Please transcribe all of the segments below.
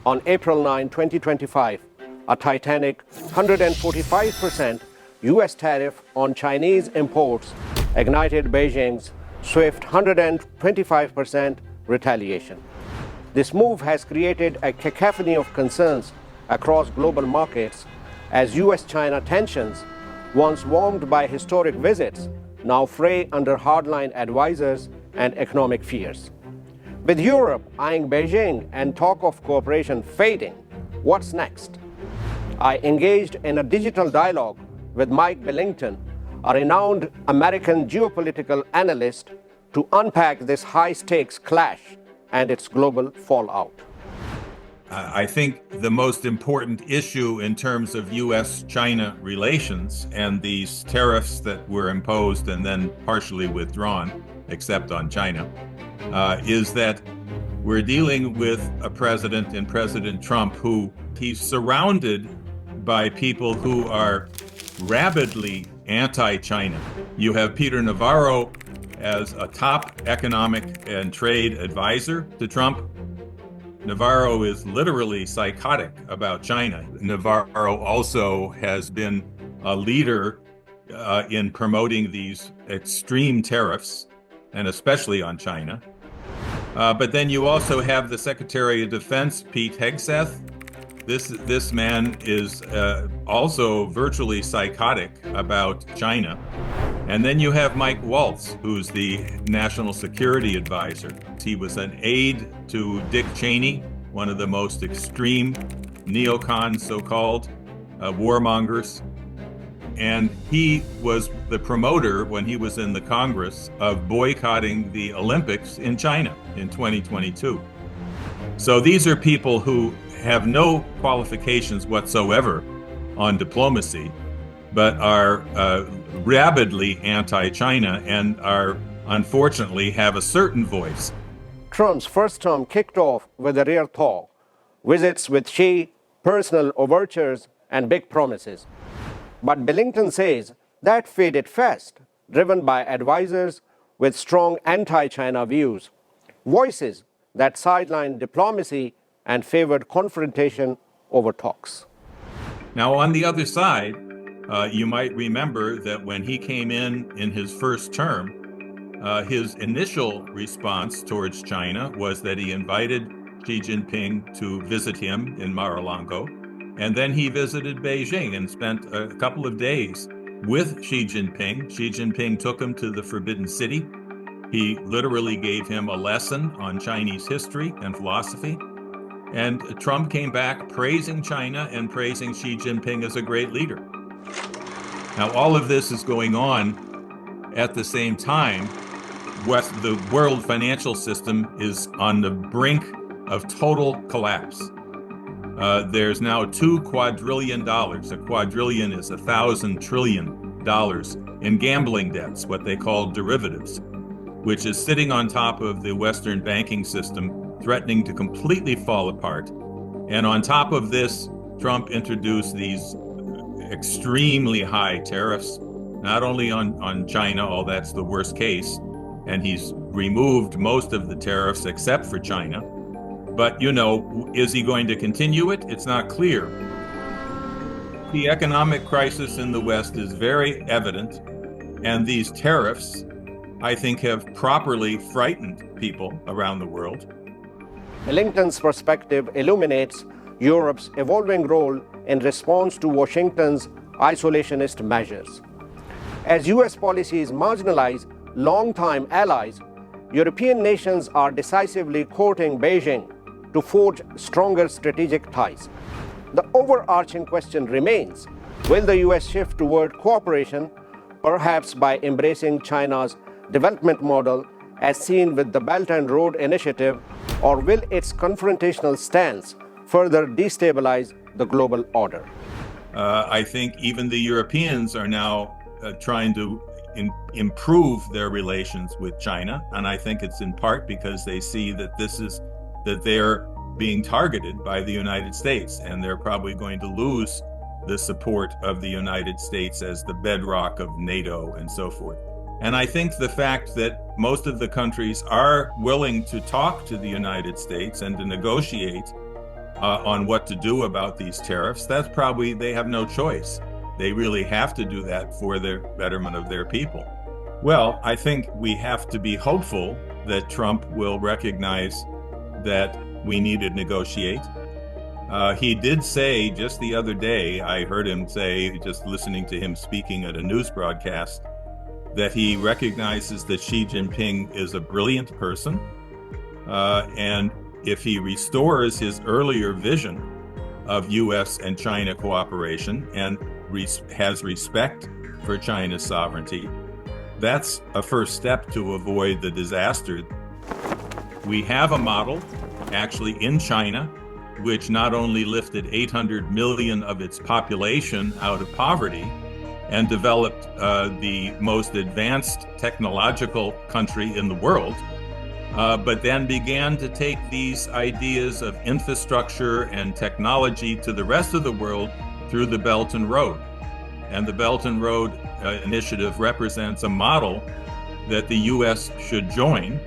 on April 9, 2025, a titanic 145% U.S. tariff on Chinese imports ignited Beijing's swift 125% retaliation. This move has created a cacophony of concerns across global markets as U.S.-China tensions, once warmed by historic visits, now fray under hardline advisors and economic fears. With Europe eyeing Beijing and talk of cooperation fading, what's next? I engaged in a digital dialogue with Mike Billington, a renowned American geopolitical analyst, to unpack this high-stakes clash and its global fallout. I think the most important issue in terms of U.S.-China relations and these tariffs that were imposed and then partially withdrawn, except on China, is that we're dealing with a president in President Trump who he's surrounded by people who are rabidly anti-China. You have Peter Navarro as a top economic and trade advisor to Trump. Navarro is literally psychotic about China. Navarro also has been a leader in promoting these extreme tariffs, and especially on China. But then you also have the Secretary of Defense, Pete Hegseth. This man is also virtually psychotic about China. And then you have Mike Waltz, who's the National Security Advisor. He was an aide to Dick Cheney, one of the most extreme neocons, so-called warmongers. And he was the promoter, when he was in the Congress, of boycotting the Olympics in China in 2022. So these are people who have no qualifications whatsoever on diplomacy, but are rabidly anti-China and are, unfortunately, have a certain voice. Trump's first term kicked off with a rare thaw, visits with Xi, personal overtures, and big promises. But Billington says that faded fast, driven by advisors with strong anti-China views, voices that sidelined diplomacy and favored confrontation over talks. Now, on the other side, you might remember that when he came in his first term, his initial response towards China was that he invited Xi Jinping to visit him in Mar-a-Lago. And then he visited Beijing and spent a couple of days with Xi Jinping. Xi Jinping took him to the Forbidden City. He literally gave him a lesson on Chinese history and philosophy. And Trump came back praising China and praising Xi Jinping as a great leader. Now, all of this is going on at the same time. The world financial system is on the brink of total collapse. There's now $2 quadrillion. A quadrillion is $1,000 trillion in gambling debts, what they call derivatives, which is sitting on top of the Western banking system, threatening to completely fall apart. And on top of this, Trump introduced these extremely high tariffs, not only on China, that's the worst case, and he's removed most of the tariffs except for China. But, is he going to continue it? It's not clear. The economic crisis in the West is very evident, and these tariffs, I think, have properly frightened people around the world. Billington's perspective illuminates Europe's evolving role in response to Washington's isolationist measures. As U.S. policies marginalize longtime allies, European nations are decisively courting Beijing to forge stronger strategic ties. The overarching question remains, will the U.S. shift toward cooperation, perhaps by embracing China's development model as seen with the Belt and Road Initiative, or will its confrontational stance further destabilize the global order? I think even the Europeans are now trying to improve their relations with China, and I think it's in part because they see that they're being targeted by the United States, and they're probably going to lose the support of the United States as the bedrock of NATO and so forth. And I think the fact that most of the countries are willing to talk to the United States and to negotiate on what to do about these tariffs, that's probably, they have no choice. They really have to do that for the betterment of their people. Well, I think we have to be hopeful that Trump will recognize that we need to negotiate. He did say just the other day, I heard him say, just listening to him speaking at a news broadcast, that he recognizes that Xi Jinping is a brilliant person. And if he restores his earlier vision of U.S. and China cooperation and has respect for China's sovereignty, that's a first step to avoid the disaster. We have a model, actually, in China, which not only lifted 800 million of its population out of poverty and developed the most advanced technological country in the world, but then began to take these ideas of infrastructure and technology to the rest of the world through the Belt and Road. And the Belt and Road initiative represents a model that the U.S. should join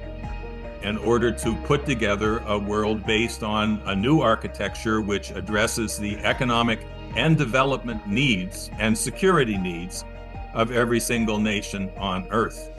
in order to put together a world based on a new architecture which addresses the economic and development needs and security needs of every single nation on Earth.